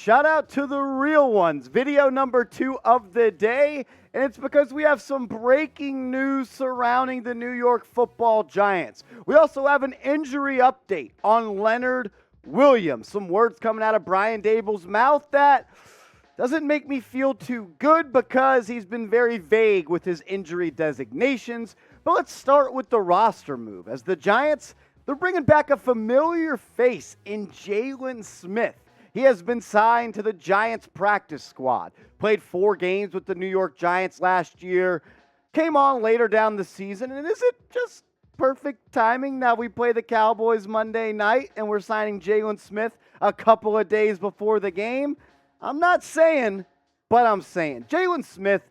Shout out to the real ones. Video number 2 of the day. And it's because we have some breaking news surrounding the New York Football Giants. We also have an injury update on Leonard Williams. Some words coming out of Brian Daboll's mouth that doesn't make me feel too good because he's been very vague with his injury designations. But let's start with the roster move. As the Giants, they're bringing back a familiar face in Jaylon Smith. He has been signed to the Giants practice squad. Played 4 games with the New York Giants last year. Came on later down the season. And is it just perfect timing that we play the Cowboys Monday night and we're signing Jaylon Smith a couple of days before the game? I'm not saying, but I'm saying. Jaylon Smith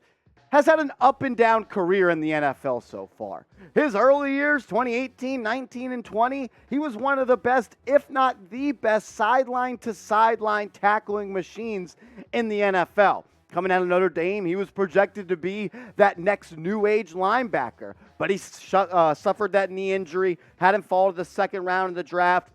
has had an up and down career in the NFL so far. His early years, 2018, 19, and 20, he was one of the best, if not the best, sideline-to-sideline tackling machines in the NFL. Coming out of Notre Dame, he was projected to be that next new age linebacker, but he suffered that knee injury, had him fall to the second round of the draft,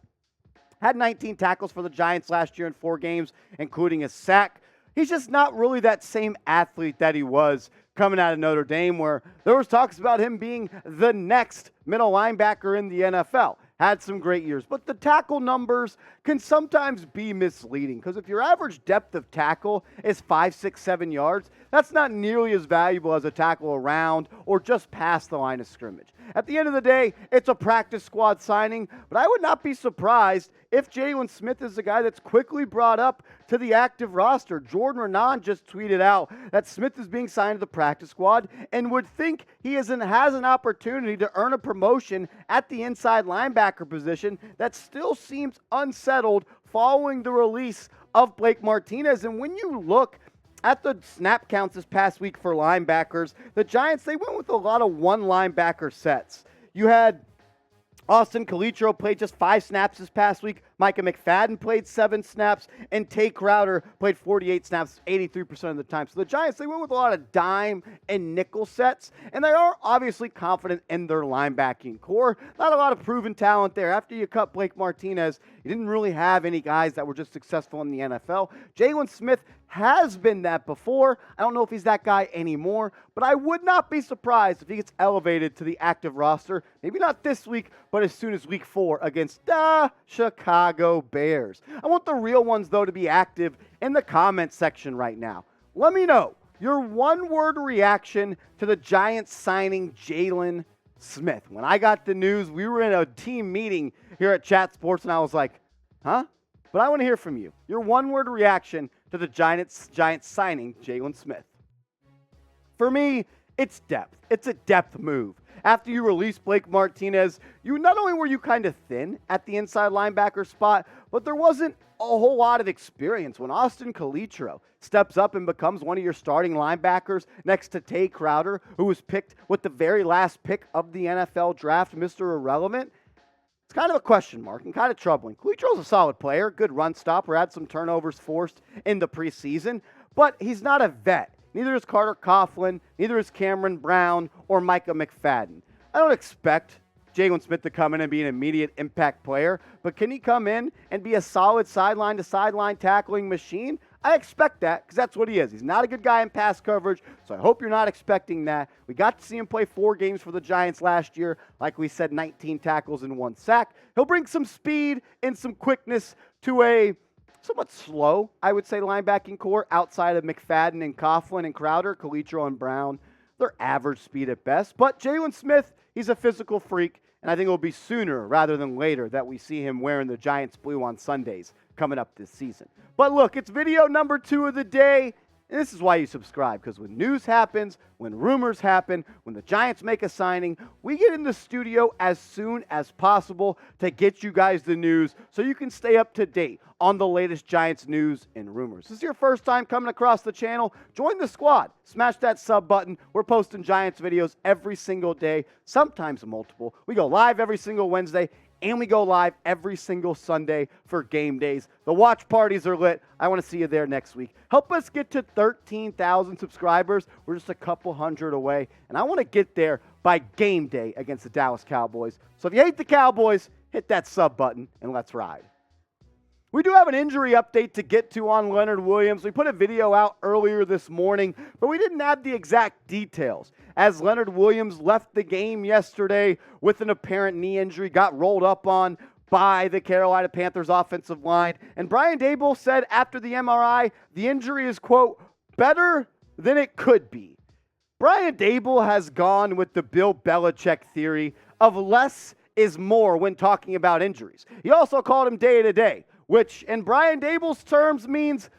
had 19 tackles for the Giants last year in 4 games, including a sack. He's just not really that same athlete that he was coming out of Notre Dame, where there was talks about him being the next middle linebacker in the NFL. Had some great years, but the tackle numbers can sometimes be misleading because if your average depth of tackle is 5, 6, 7 yards, that's not nearly as valuable as a tackle around or just past the line of scrimmage. At the end of the day, it's a practice squad signing, but I would not be surprised if Jaylon Smith is the guy that's quickly brought up to the active roster. Jordan Renan just tweeted out that Smith is being signed to the practice squad and would think he has an opportunity to earn a promotion at the inside linebacker position that still seems unsettled following the release of Blake Martinez. And when you look at the snap counts this past week for linebackers, the Giants, they went with a lot of one linebacker sets. You had Austin Calitro played just 5 snaps this past week. Micah McFadden played 7 snaps. And Tay Crowder played 48 snaps, 83% of the time. So the Giants, they went with a lot of dime and nickel sets. And they are obviously confident in their linebacking core. Not a lot of proven talent there. After you cut Blake Martinez, you didn't really have any guys that were just successful in the NFL. Jaylon Smith has been that before. I don't know if he's that guy anymore, but I would not be surprised if he gets elevated to the active roster. Maybe not this week, but as soon as week 4 against the Chicago Bears. I want the real ones, though, to be active in the comment section right now. Let me know your one-word reaction to the Giants signing Jaylon Smith. When I got the news, we were in a team meeting here at Chat Sports, and I was like, huh? But I want to hear from you. Your one-word reaction to the Giants signing Jaylon Smith. For me, it's depth. It's a depth move. After you release Blake Martinez, you not only were you kind of thin at the inside linebacker spot, but there wasn't a whole lot of experience. When Austin Calitro steps up and becomes one of your starting linebackers next to Tay Crowder, who was picked with the very last pick of the NFL draft, Mr. Irrelevant, it's kind of a question mark and kind of troubling. Calitro's a solid player, good run stopper, had some turnovers forced in the preseason, but he's not a vet. Neither is Carter Coughlin, neither is Cameron Brown or Micah McFadden. I don't expect Jaylon Smith to come in and be an immediate impact player, but can he come in and be a solid sideline-to-sideline tackling machine? I expect that because that's what he is. He's not a good guy in pass coverage, so I hope you're not expecting that. We got to see him play 4 games for the Giants last year. Like we said, 19 tackles and 1 sack. He'll bring some speed and some quickness to a somewhat slow, I would say, linebacking core outside of McFadden and Coughlin and Crowder, Calitro and Brown. They're average speed at best. But Jaylon Smith, he's a physical freak, and I think it will be sooner rather than later that we see him wearing the Giants blue on Sundays coming up this season. But look, it's video number 2 of the day. And this is why you subscribe, because when news happens, when rumors happen, when the Giants make a signing, we get in the studio as soon as possible to get you guys the news so you can stay up to date on the latest Giants news and rumors. If this is your first time coming across the channel, join the squad. Smash that sub button. We're posting Giants videos every single day, sometimes multiple. We go live every single Wednesday, and we go live every single Sunday for game days. The watch parties are lit. I want to see you there next week. Help us get to 13,000 subscribers. We're just a couple hundred away, and I want to get there by game day against the Dallas Cowboys. So if you hate the Cowboys, hit that sub button, and let's ride. We do have an injury update to get to on Leonard Williams. We put a video out earlier this morning, but we didn't have the exact details. As Leonard Williams left the game yesterday with an apparent knee injury, got rolled up on by the Carolina Panthers offensive line. And Brian Daboll said after the MRI, the injury is, quote, better than it could be. Brian Daboll has gone with the Bill Belichick theory of less is more when talking about injuries. He also called him day-to-day, which in Brian Daboll's terms means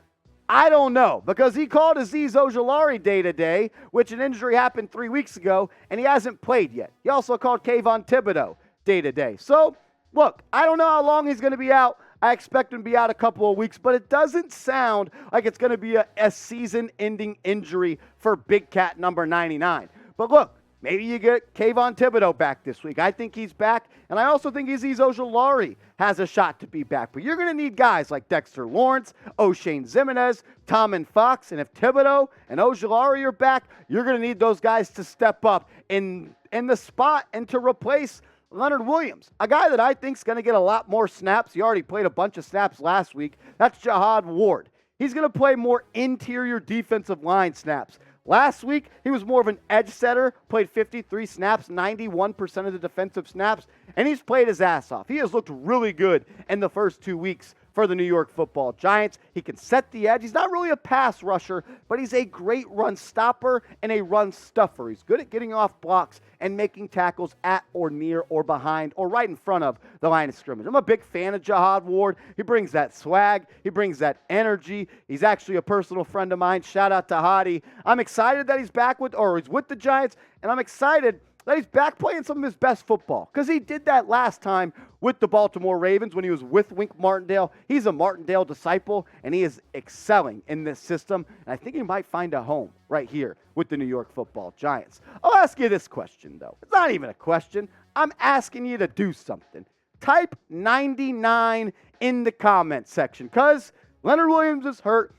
I don't know, because he called Azeez Ojulari day-to-day, which an injury happened 3 weeks ago, and he hasn't played yet. He also called Kayvon Thibodeau day-to-day. So, look, I don't know how long he's going to be out. I expect him to be out a couple of weeks, but it doesn't sound like it's going to be a season-ending injury for Big Cat number 99. But look, maybe you get Kayvon Thibodeau back this week. I think he's back, and I also think Azeez Ojulari has a shot to be back. But you're going to need guys like Dexter Lawrence, O'Shane Ximenez, Tommen Fox, and if Thibodeau and Ojulari are back, you're going to need those guys to step up in the spot and to replace Leonard Williams, a guy that I think is going to get a lot more snaps. He already played a bunch of snaps last week. That's Jihad Ward. He's going to play more interior defensive line snaps. Last week, he was more of an edge setter, played 53 snaps, 91% of the defensive snaps, and he's played his ass off. He has looked really good in the first 2 weeks for the New York Football Giants. He can set the edge. He's not really a pass rusher, but he's a great run stopper and a run stuffer. He's good at getting off blocks and making tackles at or near or behind or right in front of the line of scrimmage. I'm a big fan of Jihad Ward. He brings that swag. He brings that energy. He's actually a personal friend of mine. Shout out to Hadi. I'm excited that he's back he's with the Giants, and I'm excited that he's back playing some of his best football, because he did that last time with the Baltimore Ravens when he was with Wink Martindale. He's a Martindale disciple, and he is excelling in this system, and I think he might find a home right here with the New York Football Giants. I'll ask you this question, though. It's not even a question. I'm asking you to do something. Type 99 in the comment section, because Leonard Williams is hurt.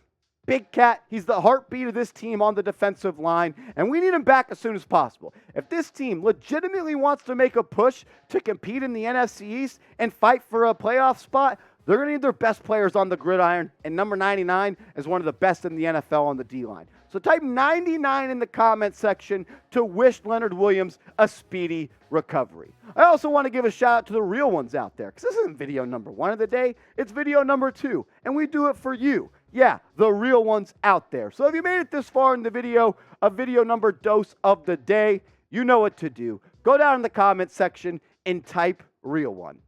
Big Cat, he's the heartbeat of this team on the defensive line, and we need him back as soon as possible. If this team legitimately wants to make a push to compete in the NFC East and fight for a playoff spot, they're going to need their best players on the gridiron, and number 99 is one of the best in the NFL on the D-line. So type 99 in the comment section to wish Leonard Williams a speedy recovery. I also want to give a shout out to the real ones out there, because this isn't video number 1 of the day, it's video number 2, and we do it for you. Yeah, the real ones out there. So if you made it this far in the video, a video number dose of the day, you know what to do. Go down in the comment section and type real one.